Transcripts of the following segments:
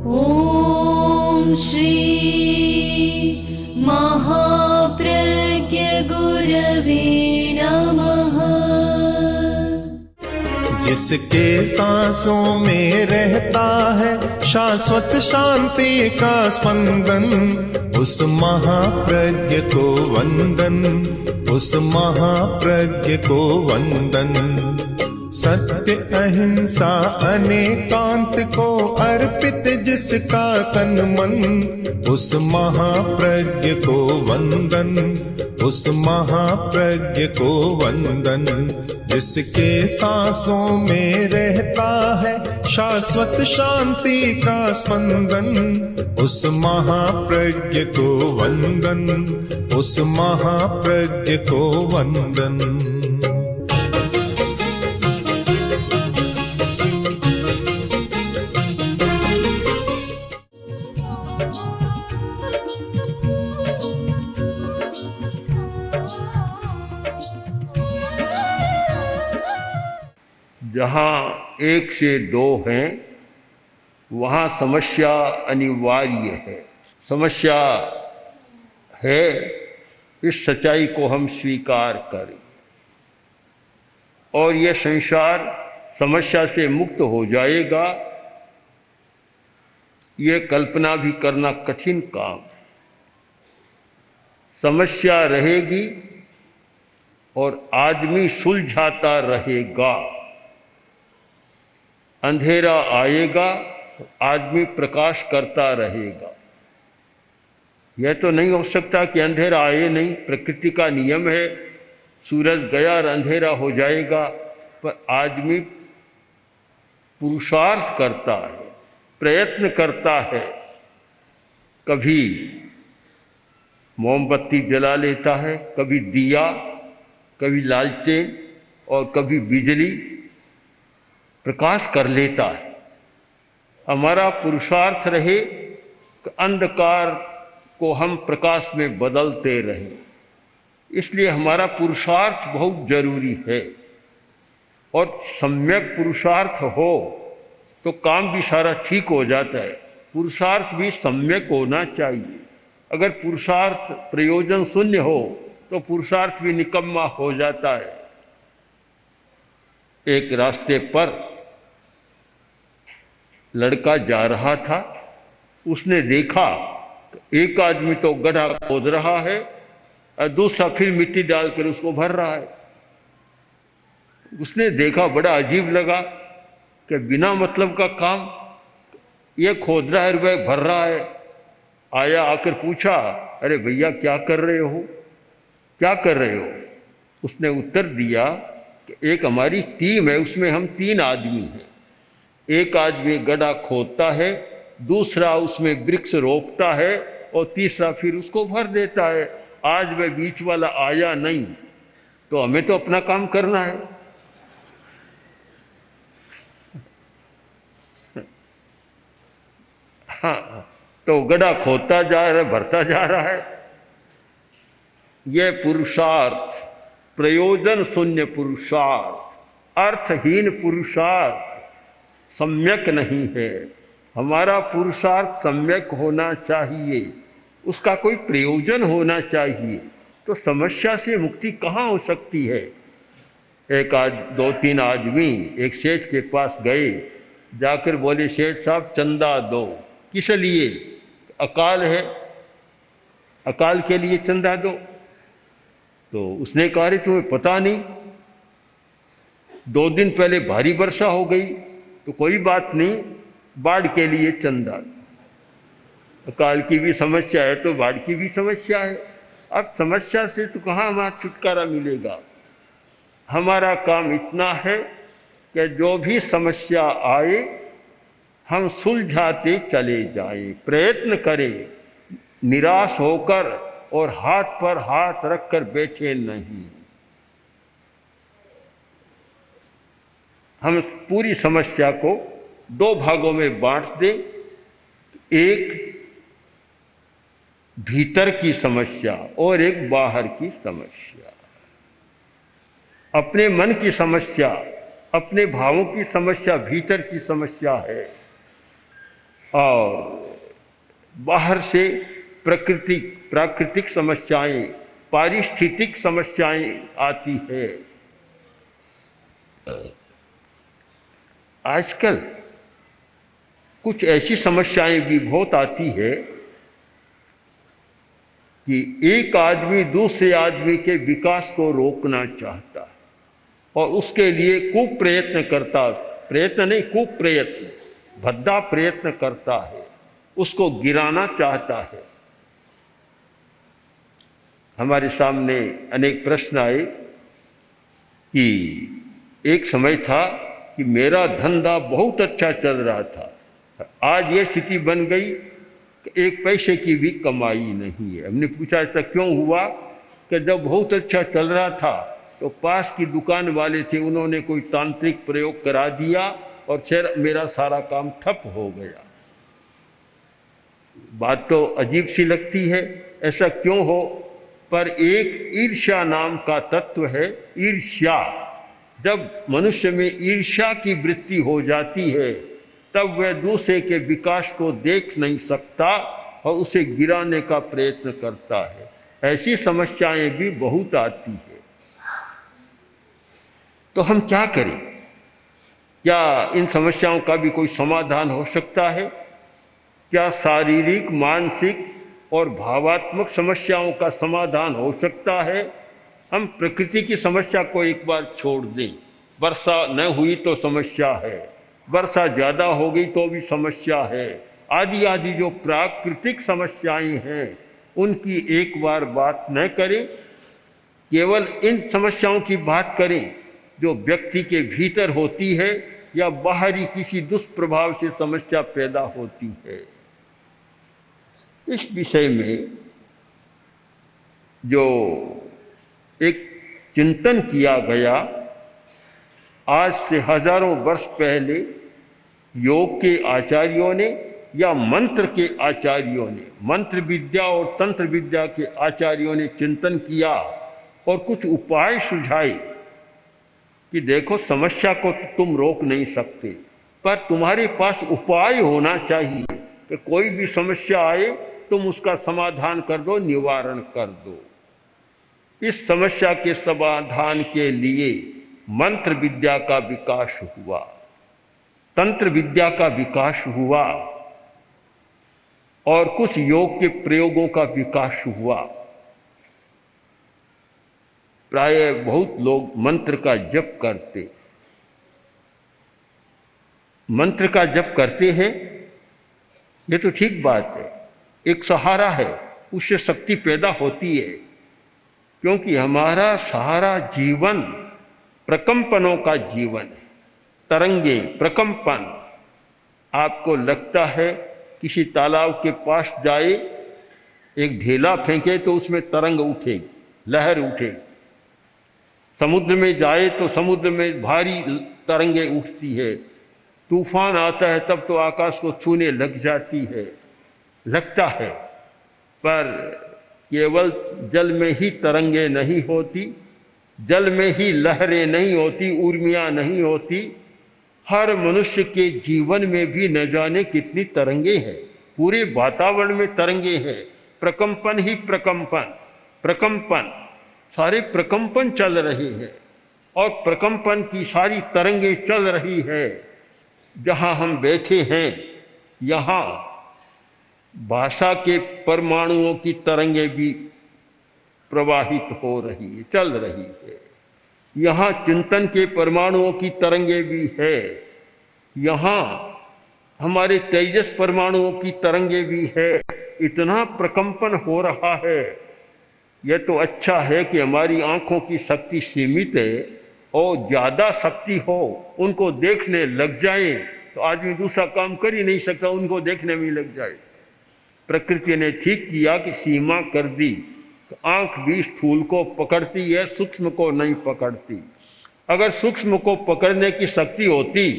ॐ श्री महाप्रज्ञ गुरवे नमः। जिसके सांसों में रहता है शाश्वत शांति का स्पंदन, उस महाप्रज्ञ को वंदन, उस महाप्रज्ञ को वंदन। सत्य अहिंसा अनेकांत को अर्पित जिसका तन मन, उस महाप्रज्ञ को वंदन, उस महाप्रज्ञ को वंदन। जिसके सांसों में रहता है शाश्वत शांति का स्पंदन, उस महाप्रज्ञ को वंदन, उस महाप्रज्ञ को वंदन। जहाँ एक से दो हैं वहाँ समस्या अनिवार्य है। समस्या है, इस सच्चाई को हम स्वीकार करें और यह संसार समस्या से मुक्त हो जाएगा। ये कल्पना भी करना कठिन काम। समस्या रहेगी और आदमी सुलझाता रहेगा। अंधेरा आएगा, आदमी प्रकाश करता रहेगा। यह तो नहीं हो सकता कि अंधेरा आए नहीं, प्रकृति का नियम है, सूरज गया और अंधेरा हो जाएगा। पर आदमी पुरुषार्थ करता है, प्रयत्न करता है। कभी मोमबत्ती जला लेता है, कभी दिया, कभी लालटेन और कभी बिजली प्रकाश कर लेता है। हमारा पुरुषार्थ रहे कि अंधकार को हम प्रकाश में बदलते रहें। इसलिए हमारा पुरुषार्थ बहुत जरूरी है। और सम्यक पुरुषार्थ हो तो काम भी सारा ठीक हो जाता है। पुरुषार्थ भी सम्यक होना चाहिए। अगर पुरुषार्थ प्रयोजन शून्य हो तो पुरुषार्थ भी निकम्मा हो जाता है। एक रास्ते पर लड़का जा रहा था, उसने देखा एक आदमी तो गड्ढा खोद रहा है और दूसरा फिर मिट्टी डालकर उसको भर रहा है। उसने देखा, बड़ा अजीब लगा कि बिना मतलब का काम, ये खोद रहा है और वह भर रहा है। आया, आकर पूछा, अरे भैया क्या कर रहे हो, क्या कर रहे हो? उसने उत्तर दिया कि एक हमारी टीम है, उसमें हम 3 आदमी हैं। एक आदमी गड्ढा खोदता है, दूसरा उसमें वृक्ष रोपता है और तीसरा फिर उसको भर देता है। आज वह बीच वाला आया नहीं तो हमें तो अपना काम करना है। हाँ, तो गड्ढा खोदता जा रहा है, भरता जा रहा है। यह पुरुषार्थ, प्रयोजन शून्य पुरुषार्थ, अर्थहीन पुरुषार्थ सम्यक नहीं है। हमारा पुरुषार्थ सम्यक होना चाहिए, उसका कोई प्रयोजन होना चाहिए। तो समस्या से मुक्ति कहाँ हो सकती है? एक 2-3 आदमी एक सेठ के पास गए, जाकर बोले, सेठ साहब चंदा दो। किस लिए? अकाल है, अकाल के लिए चंदा दो। तो उसने कहा, अरे तुम्हें पता नहीं, 2 दिन पहले भारी वर्षा हो गई, तो कोई बात नहीं, बाढ़ के लिए चंदा। अकाल की भी समस्या है तो बाढ़ की भी समस्या है। अब समस्या से तो कहाँ हमारा छुटकारा मिलेगा? हमारा काम इतना है कि जो भी समस्या आए हम सुलझाते चले जाएं, प्रयत्न करें, निराश होकर और हाथ पर हाथ रखकर बैठे नहीं। हम पूरी समस्या को 2 भागों में बांट दें। एक भीतर की समस्या और एक बाहर की समस्या। अपने मन की समस्या, अपने भावों की समस्या भीतर की समस्या है। और बाहर से प्राकृतिक समस्याएं, पारिस्थितिक समस्याएं आती है। आजकल कुछ ऐसी समस्याएं भी बहुत आती है कि एक आदमी दूसरे आदमी के विकास को रोकना चाहता है और उसके लिए कुप्रयत्न करता, प्रयत्न नहीं कुप्रयत्न, भद्दा प्रयत्न करता है, उसको गिराना चाहता है। हमारे सामने अनेक प्रश्न आए कि एक समय था कि मेरा धंधा बहुत अच्छा चल रहा था, आज ये स्थिति बन गई कि एक पैसे की भी कमाई नहीं है। हमने पूछा ऐसा क्यों हुआ? कि जब बहुत अच्छा चल रहा था तो पास की दुकान वाले थे, उन्होंने कोई तांत्रिक प्रयोग करा दिया और फिर मेरा सारा काम ठप हो गया। बात तो अजीब सी लगती है, ऐसा क्यों हो? पर एक ईर्ष्या नाम का तत्व है। ईर्ष्या, जब मनुष्य में ईर्ष्या की वृत्ति हो जाती है तब वह दूसरे के विकास को देख नहीं सकता और उसे गिराने का प्रयत्न करता है। ऐसी समस्याएं भी बहुत आती है। तो हम क्या करें? क्या इन समस्याओं का भी कोई समाधान हो सकता है? क्या शारीरिक, मानसिक और भावात्मक समस्याओं का समाधान हो सकता है? हम प्रकृति की समस्या को एक बार छोड़ दें। वर्षा न हुई तो समस्या है, वर्षा ज़्यादा हो गई तो भी समस्या है। आदि आदि जो प्राकृतिक समस्याएं हैं उनकी एक बार बात न करें, केवल इन समस्याओं की बात करें जो व्यक्ति के भीतर होती है या बाहरी किसी दुष्प्रभाव से समस्या पैदा होती है। इस विषय में जो एक चिंतन किया गया, आज से हजारों वर्ष पहले योग के आचार्यों ने या मंत्र के आचार्यों ने, मंत्र विद्या और तंत्र विद्या के आचार्यों ने चिंतन किया और कुछ उपाय सुझाए कि देखो समस्या को तुम रोक नहीं सकते, पर तुम्हारे पास उपाय होना चाहिए कि कोई भी समस्या आए तुम उसका समाधान कर दो, निवारण कर दो। इस समस्या के समाधान के लिए मंत्र विद्या का विकास हुआ, तंत्र विद्या का विकास हुआ और कुछ योग के प्रयोगों का विकास हुआ। प्राय बहुत लोग मंत्र का जप करते, मंत्र का जप करते हैं, ये तो ठीक बात है, एक सहारा है, उससे शक्ति पैदा होती है। क्योंकि हमारा सहारा जीवन प्रकंपनों का जीवन है, तरंगे, प्रकंपन। आपको लगता है किसी तालाब के पास जाए, एक ढेला फेंके तो उसमें तरंग उठेगी, लहर उठेगी। समुद्र में जाए तो समुद्र में भारी तरंगे उठती है। तूफान आता है तब तो आकाश को छूने लग जाती है, लगता है। पर केवल जल में ही तरंगे नहीं होती, जल में ही लहरें नहीं होती, उर्मियाँ नहीं होती। हर मनुष्य के जीवन में भी न जाने कितनी तरंगे हैं, पूरे वातावरण में तरंगे हैं। प्रकंपन ही प्रकंपन, प्रकंपन, सारे प्रकंपन चल रहे हैं और प्रकंपन की सारी तरंगे चल रही है। जहाँ हम बैठे हैं यहाँ भाषा के परमाणुओं की तरंगे भी प्रवाहित हो रही है, चल रही है। यहाँ चिंतन के परमाणुओं की तरंगे भी है, यहाँ हमारे तेजस परमाणुओं की तरंगे भी है। इतना प्रकंपन हो रहा है। यह तो अच्छा है कि हमारी आँखों की शक्ति सीमित है और ज़्यादा शक्ति हो, उनको देखने लग जाए तो आदमी दूसरा काम कर ही नहीं सकता, उनको देखने में लग जाए। प्रकृति ने ठीक किया कि सीमा कर दी। तो आँख भी स्थूल को पकड़ती है, सूक्ष्म को नहीं पकड़ती। अगर सूक्ष्म को पकड़ने की शक्ति होती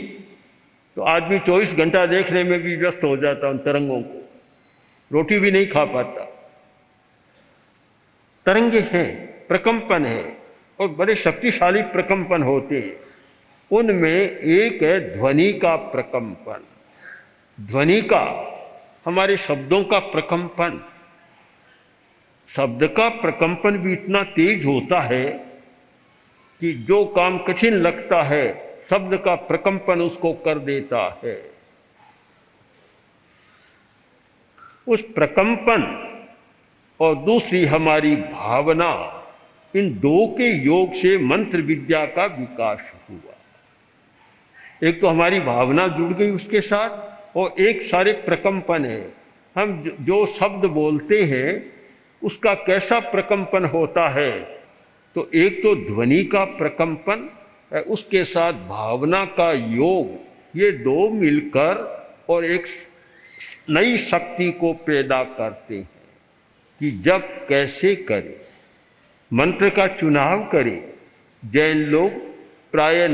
तो आदमी 24 घंटा देखने में भी व्यस्त हो जाता उन तरंगों को, रोटी भी नहीं खा पाता। तरंगे हैं, प्रकंपन है और बड़े शक्तिशाली प्रकंपन होते हैं। उनमें एक है ध्वनि का प्रकंपन। ध्वनि का हमारे शब्दों का प्रकंपन, शब्द का प्रकंपन भी इतना तेज होता है कि जो काम कठिन लगता है शब्द का प्रकंपन उसको कर देता है। उस प्रकंपन और दूसरी हमारी भावना, इन दो के योग से मंत्र विद्या का विकास हुआ। एक तो हमारी भावना जुड़ गई उसके साथ, और एक सारे प्रकंपन है। हम जो शब्द बोलते हैं उसका कैसा प्रकंपन होता है, तो एक तो ध्वनि का प्रकंपन, उसके साथ भावना का योग, ये दो मिलकर और एक नई शक्ति को पैदा करते हैं कि जब कैसे करें, मंत्र का चुनाव करें। जैन लोग प्राय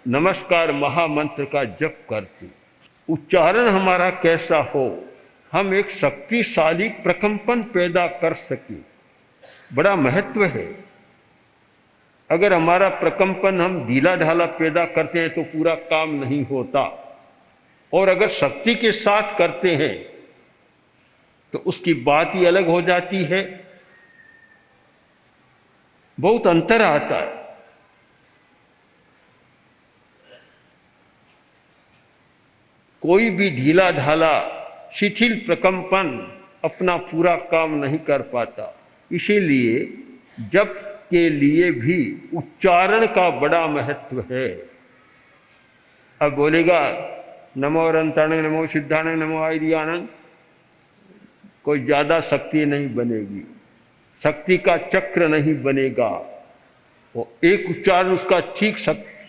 नमस्कार महामंत्र का जप करते, उच्चारण हमारा कैसा हो, हम एक शक्तिशाली प्रकंपन पैदा कर सके, बड़ा महत्व है। अगर हमारा प्रकंपन हम ढीला ढाला पैदा करते हैं तो पूरा काम नहीं होता, और अगर शक्ति के साथ करते हैं तो उसकी बात ही अलग हो जाती है, बहुत अंतर आता है। कोई भी ढीला ढाला शिथिल प्रकंपन अपना पूरा काम नहीं कर पाता। इसीलिए जप के लिए भी उच्चारण का बड़ा महत्व है। अब बोलेगा नमो अरहंताणं नमो सिद्धाणं नमो आयर्याणं, कोई ज़्यादा शक्ति नहीं बनेगी, शक्ति का चक्र नहीं बनेगा। वो एक उच्चारण उसका ठीक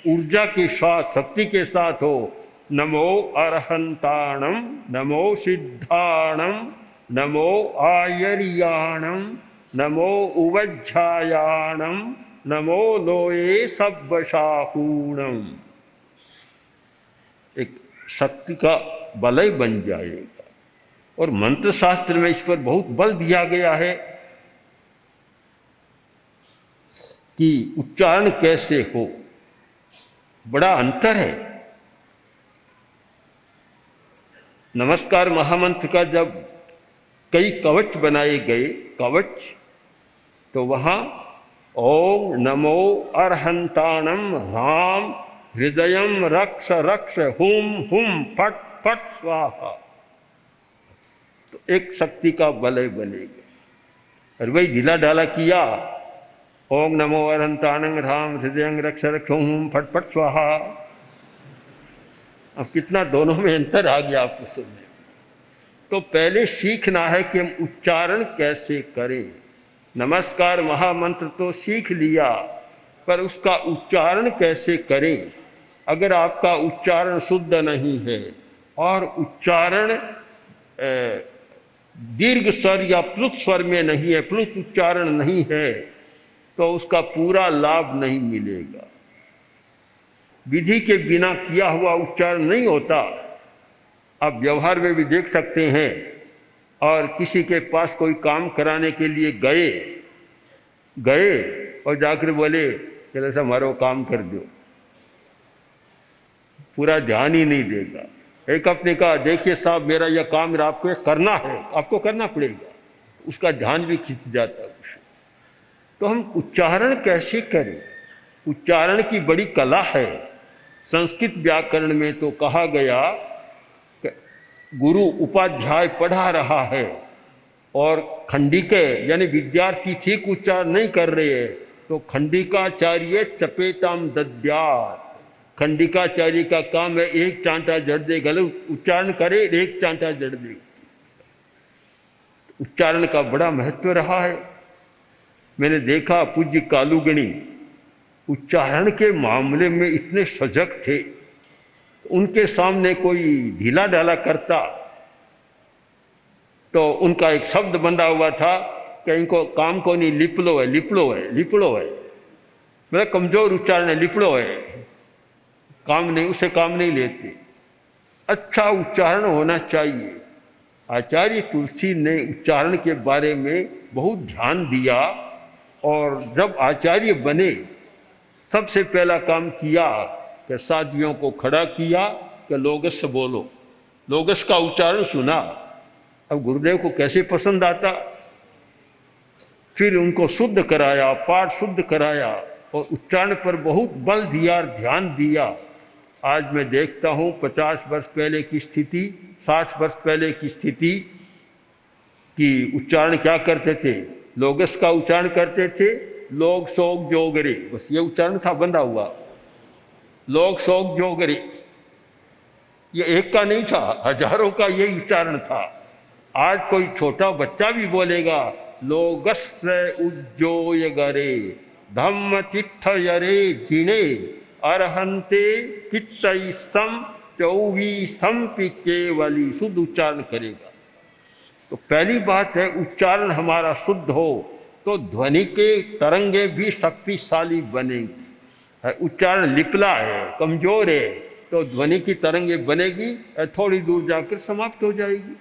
ऊर्जा के साथ, शक्ति के साथ हो। नमो अरहंताणं नमो सिद्धाणं नमो आयर्याणं नमो उवज्झायाणं नमो लोये सब्बशाहूणं, एक शक्ति का बलय बन जाएगा। और मंत्र शास्त्र में इस पर बहुत बल दिया गया है कि उच्चारण कैसे हो, बड़ा अंतर है। नमस्कार महामंत्र का जब कई कवच बनाए गए, कवच, तो वहाँ ओम नमो अरहंताणं राम हृदयं रक्ष रक्ष हुम हुम फट फट स्वाहा, तो एक शक्ति का बलय बनेगा। और वही ढीला ढाला किया, ओम नमो अरहंताणं राम हृदयं रक्ष रक्ष हुम हुम फट फट स्वाहा, अब कितना दोनों में अंतर आ गया आपको सुनने। तो पहले सीखना है कि हम उच्चारण कैसे करें। नमस्कार महामंत्र तो सीख लिया, पर उसका उच्चारण कैसे करें। अगर आपका उच्चारण शुद्ध नहीं है और उच्चारण दीर्घ स्वर या प्लुत स्वर में नहीं है, प्लुत उच्चारण नहीं है, तो उसका पूरा लाभ नहीं मिलेगा। विधि के बिना किया हुआ उच्चारण नहीं होता। आप व्यवहार में भी देख सकते हैं, और किसी के पास कोई काम कराने के लिए गए और जाकर बोले चलो ऐसा हमारा काम कर दो, पूरा ध्यान ही नहीं देगा। एक अपने कहा देखिए साहब मेरा यह काम आपको करना है, आपको करना पड़ेगा, उसका ध्यान भी खिंच जाता है। तो हम उच्चारण कैसे करें, उच्चारण की बड़ी कला है। संस्कृत व्याकरण में तो कहा गया कि गुरु उपाध्याय पढ़ा रहा है और खंडिके यानी विद्यार्थी ठीक उच्चारण नहीं कर रहे हैं, तो खंडिकाचार्य चपेटाम दद्यात्, खंडिकाचार्य का काम है एक चांटा जड़ दे, गलत उच्चारण करे एक चांटा जड़ दे। उच्चारण का बड़ा महत्व रहा है। मैंने देखा पूज्य कालूगणी उच्चारण के मामले में इतने सजग थे, उनके सामने कोई ढीला ढाला करता तो उनका एक शब्द बंधा हुआ था कि इनको काम को नहीं लिपलो है, लिपड़ो है, लिपड़ो है, मेरा कमजोर उच्चारण है, लिपड़ो है, काम नहीं, उसे काम नहीं लेते। अच्छा उच्चारण होना चाहिए। आचार्य तुलसी ने उच्चारण के बारे में बहुत ध्यान दिया, और जब आचार्य बने सबसे पहला काम किया कि साधुओं को खड़ा किया कि लोगस बोलो, लोगस का उच्चारण सुना, अब गुरुदेव को कैसे पसंद आता। फिर उनको शुद्ध कराया, पाठ शुद्ध कराया और उच्चारण पर बहुत बल दिया, ध्यान दिया। आज मैं देखता हूँ 50 वर्ष पहले की स्थिति, 60 वर्ष पहले की स्थिति कि उच्चारण क्या करते थे, लोगस का उच्चारण करते थे, लोग सोग जोगरे, बस ये उच्चारण था बंधा हुआ, लोग सोग जोगरे। ये एक का नहीं था, हजारों का यही उच्चारण था। आज कोई छोटा बच्चा भी बोलेगा लोगस्य उज्जोय गरे धम्म तिष्ठ यरे जिने अरहंते चित्तई सम चौवीसम पी केवली, शुद्ध उच्चारण करेगा। तो पहली बात है उच्चारण हमारा शुद्ध हो तो ध्वनि के तरंगे भी शक्तिशाली बनेगी। उच्चारण लिपला है, कमजोर है, तो ध्वनि की तरंगे बनेगी, थोड़ी दूर जाकर समाप्त हो जाएगी।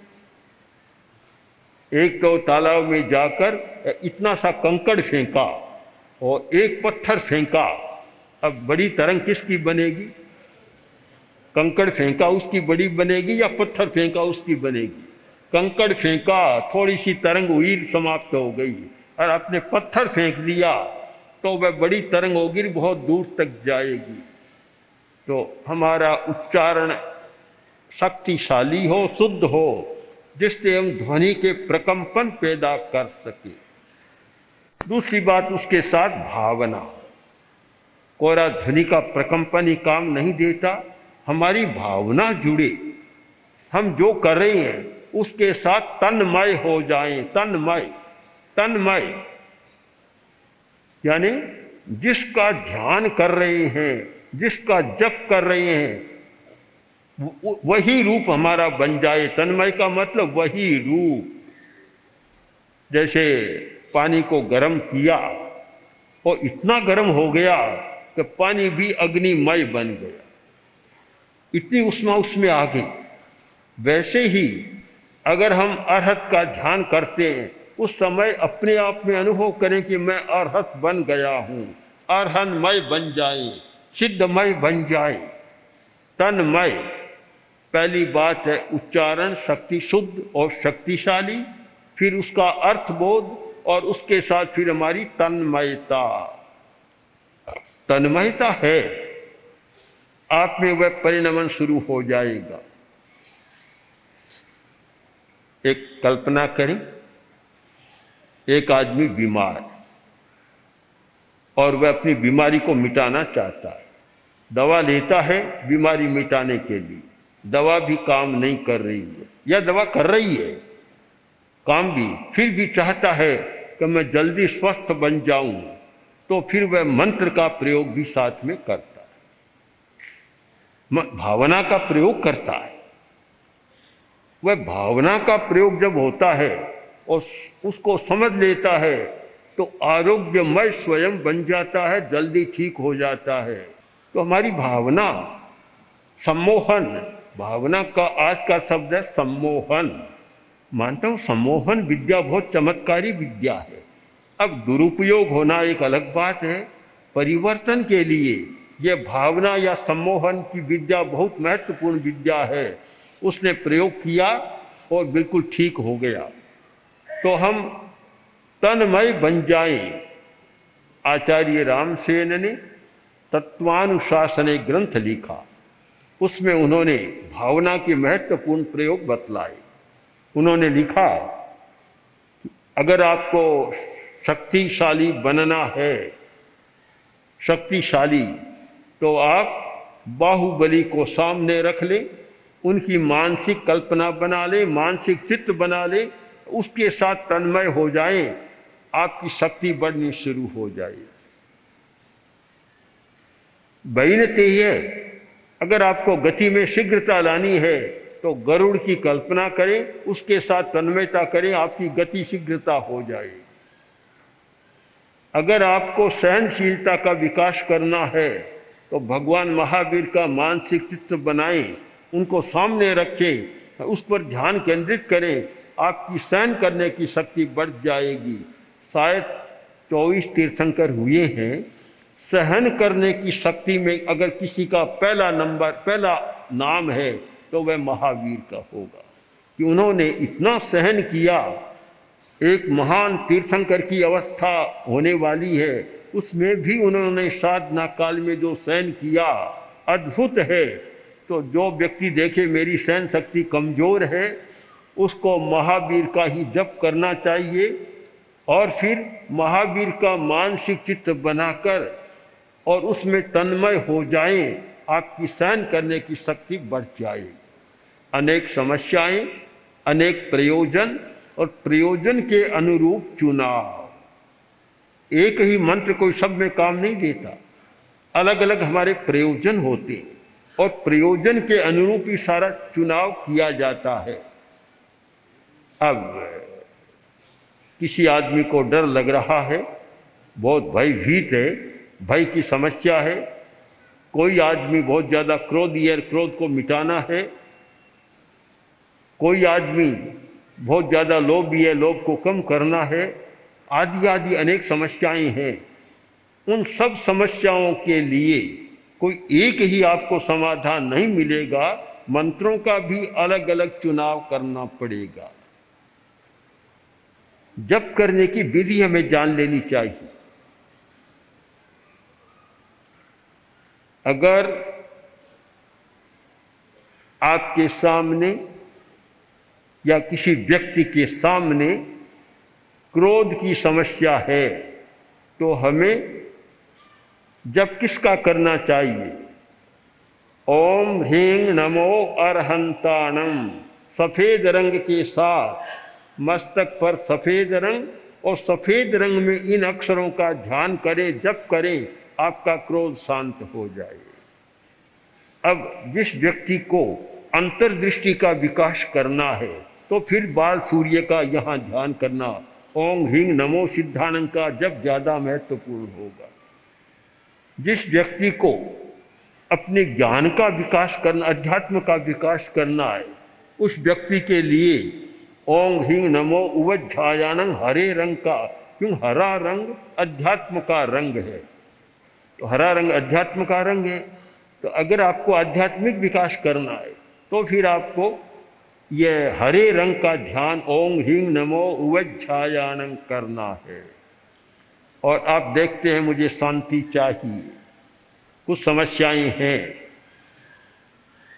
एक तो तालाब में जाकर इतना सा कंकड़ फेंका और एक पत्थर फेंका, अब बड़ी तरंग किसकी बनेगी? कंकड़ फेंका उसकी बड़ी बनेगी या पत्थर फेंका उसकी बनेगी? कंकड़ फेंका, थोड़ी सी तरंग हुई, समाप्त हो गई। और आपने पत्थर फेंक दिया तो वह बड़ी तरंग होगी, बहुत दूर तक जाएगी। तो हमारा उच्चारण शक्तिशाली हो, शुद्ध हो, जिससे हम ध्वनि के प्रकंपन पैदा कर सके। दूसरी बात उसके साथ भावना। कोरा ध्वनि का प्रकंपन ही काम नहीं देता, हमारी भावना जुड़े, हम जो कर रहे हैं उसके साथ तन्मय हो जाएं। तन्मय, तन्मय यानी जिसका ध्यान कर रहे हैं, जिसका जप कर रहे हैं, वही रूप हमारा बन जाए। तन्मय का मतलब वही रूप। जैसे पानी को गर्म किया और इतना गर्म हो गया कि पानी भी अग्निमय बन गया, इतनी उष्मा उसमें आ गई। वैसे ही अगर हम अरहत का ध्यान करते हैं, उस समय अपने आप में अनुभव करें कि मैं अरहत बन गया हूँ, अरहनमय बन जाए, सिद्धमय बन जाए, तन्मय। पहली बात है उच्चारण शक्ति शुद्ध और शक्तिशाली, फिर उसका अर्थबोध और उसके साथ फिर हमारी तन्मयता। तन्मयता है, आप में वह परिणमन शुरू हो जाएगा। एक कल्पना करें, एक आदमी बीमार और वह अपनी बीमारी को मिटाना चाहता है, दवा लेता है बीमारी मिटाने के लिए, दवा भी काम नहीं कर रही है या दवा कर रही है काम भी, फिर भी चाहता है कि मैं जल्दी स्वस्थ बन जाऊं, तो फिर वह मंत्र का प्रयोग भी साथ में करता है, भावना का प्रयोग करता है। वह भावना का प्रयोग जब होता है और उसको समझ लेता है तो आरोग्यमय स्वयं बन जाता है, जल्दी ठीक हो जाता है। तो हमारी भावना, सम्मोहन, भावना का आज का शब्द है सम्मोहन। मानता हूँ सम्मोहन विद्या बहुत चमत्कारी विद्या है। अब दुरुपयोग होना एक अलग बात है। परिवर्तन के लिए यह भावना या सम्मोहन की विद्या बहुत महत्वपूर्ण विद्या है। उसने प्रयोग किया और बिल्कुल ठीक हो गया। तो हम तन्मय बन जाएं। आचार्य रामसेन ने तत्वानुशासन ग्रंथ लिखा, उसमें उन्होंने भावना के महत्वपूर्ण प्रयोग बतलाए। उन्होंने लिखा, अगर आपको शक्तिशाली बनना है, शक्तिशाली, तो आप बाहुबली को सामने रख लें, उनकी मानसिक कल्पना बना लें, मानसिक चित्र बना लें, उसके साथ तन्मय हो जाएं, आपकी शक्ति बढ़नी शुरू हो जाए। बैनते है, अगर आपको गति में शीघ्रता लानी है तो गरुड़ की कल्पना करें, उसके साथ तन्मयता करें, आपकी गति शीघ्रता हो जाए। अगर आपको सहनशीलता का विकास करना है तो भगवान महावीर का मानसिक चित्र बनाएं, उनको सामने रखें, उस पर ध्यान केंद्रित करें, आपकी सहन करने की शक्ति बढ़ जाएगी। शायद 24 तीर्थंकर हुए हैं, सहन करने की शक्ति में अगर किसी का पहला नाम है तो वह महावीर का होगा। कि उन्होंने इतना सहन किया। एक महान तीर्थंकर की अवस्था होने वाली है, उसमें भी उन्होंने साधना काल में जो सहन किया अद्भुत है। तो जो व्यक्ति देखे मेरी सहन शक्ति कमज़ोर है, उसको महावीर का ही जप करना चाहिए और फिर महावीर का मानसिक चित्त बनाकर और उसमें तन्मय हो जाएं, आपकी सहन करने की शक्ति बढ़ जाएगी। अनेक समस्याएं, अनेक प्रयोजन और प्रयोजन के अनुरूप चुनाव। एक ही मंत्र कोई सब में काम नहीं देता, अलग अलग हमारे प्रयोजन होते और प्रयोजन के अनुरूप ही सारा चुनाव किया जाता है। अब किसी आदमी को डर लग रहा है, बहुत भयभीत है, भय की समस्या है। कोई आदमी बहुत ज़्यादा क्रोधी है, क्रोध को मिटाना है। कोई आदमी बहुत ज़्यादा लोभी है, लोभ को कम करना है। आदि आदि अनेक समस्याएं हैं। उन सब समस्याओं के लिए कोई एक ही आपको समाधान नहीं मिलेगा, मंत्रों का भी अलग अलग चुनाव करना पड़ेगा। जप करने की विधि हमें जान लेनी चाहिए। अगर आपके सामने या किसी व्यक्ति के सामने क्रोध की समस्या है, तो हमें जप किसका करना चाहिए? ओम ह्रीं नमो अरहंताणम। सफ़ेद रंग के साथ मस्तक पर सफ़ेद रंग और सफ़ेद रंग में इन अक्षरों का ध्यान करें, जप करें, आपका क्रोध शांत हो जाए। अब जिस व्यक्ति को अंतर्दृष्टि का विकास करना है, तो फिर बाल सूर्य का यहाँ ध्यान करना, ओम ह्रीं नमो सिद्धानंद का जप ज़्यादा महत्वपूर्ण होगा। जिस व्यक्ति को अपने ज्ञान का विकास करना, अध्यात्म का विकास करना है, उस व्यक्ति के लिए ओम ह्रीं नमो उवज्झायानं हरे रंग का, क्यों हरा रंग अध्यात्म का रंग है, तो हरा रंग अध्यात्म का रंग है। तो अगर आपको आध्यात्मिक विकास करना है, तो फिर आपको यह हरे रंग का ध्यान ओम ह्रीं नमो उवज्झायानं करना है। और आप देखते हैं मुझे शांति चाहिए, कुछ समस्याएं हैं,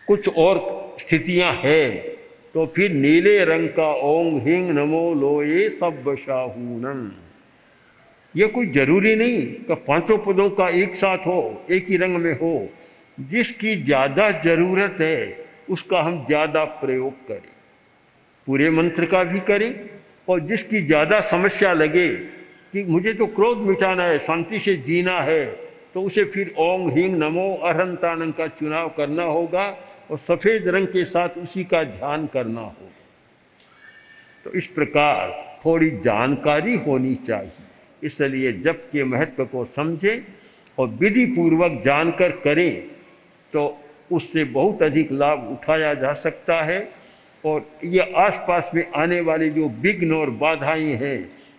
कुछ और स्थितियां हैं, तो फिर नीले रंग का ओम ह्रीं नमो लोये सब्बशाहूनं। ये कोई जरूरी नहीं कि पांचों पदों का एक साथ हो, एक ही रंग में हो। जिसकी ज़्यादा ज़रूरत है उसका हम ज़्यादा प्रयोग करें, पूरे मंत्र का भी करें। और जिसकी ज़्यादा समस्या लगे कि मुझे तो क्रोध मिटाना है, शांति से जीना है, तो उसे फिर ओम ह्रीं नमो अरहंताणं का चुनाव करना होगा और सफ़ेद रंग के साथ उसी का ध्यान करना होगा। तो इस प्रकार थोड़ी जानकारी होनी चाहिए। इसलिए जप के महत्व को समझें और विधि पूर्वक जानकर करें, तो उससे बहुत अधिक लाभ उठाया जा सकता है। और ये आसपास में आने वाली जो विघ्न और बाधाएं हैं,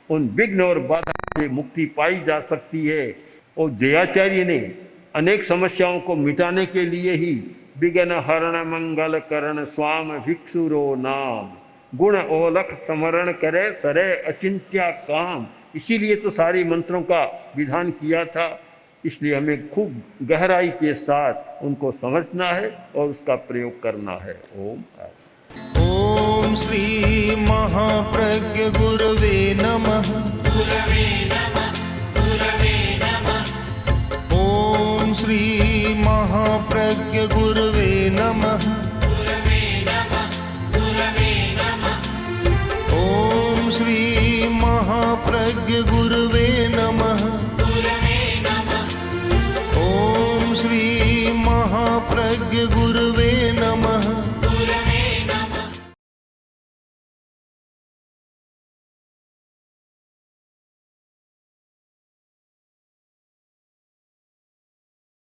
उन विघ्न और बाधाओं से मुक्ति पाई जा सकती है। और जयाचार्य ने अनेक समस्याओं को मिटाने के लिए ही विघ्न हरण मंगल करण स्वाम भिक्षुरो नाम, गुण ओलख समरण करे सरे अचिंत्या काम। इसीलिए तो सारे मंत्रों का विधान किया था। इसलिए हमें खूब गहराई के साथ उनको समझना है और उसका प्रयोग करना है। ओम ओम श्री महाप्रज्ञ गुरवे नमः। ओम श्री महाप्रज्ञ गुरवे नमः। ओम श्री महाप्रज्ञ गुरवे नमः। ओम श्री महाप्रज्ञ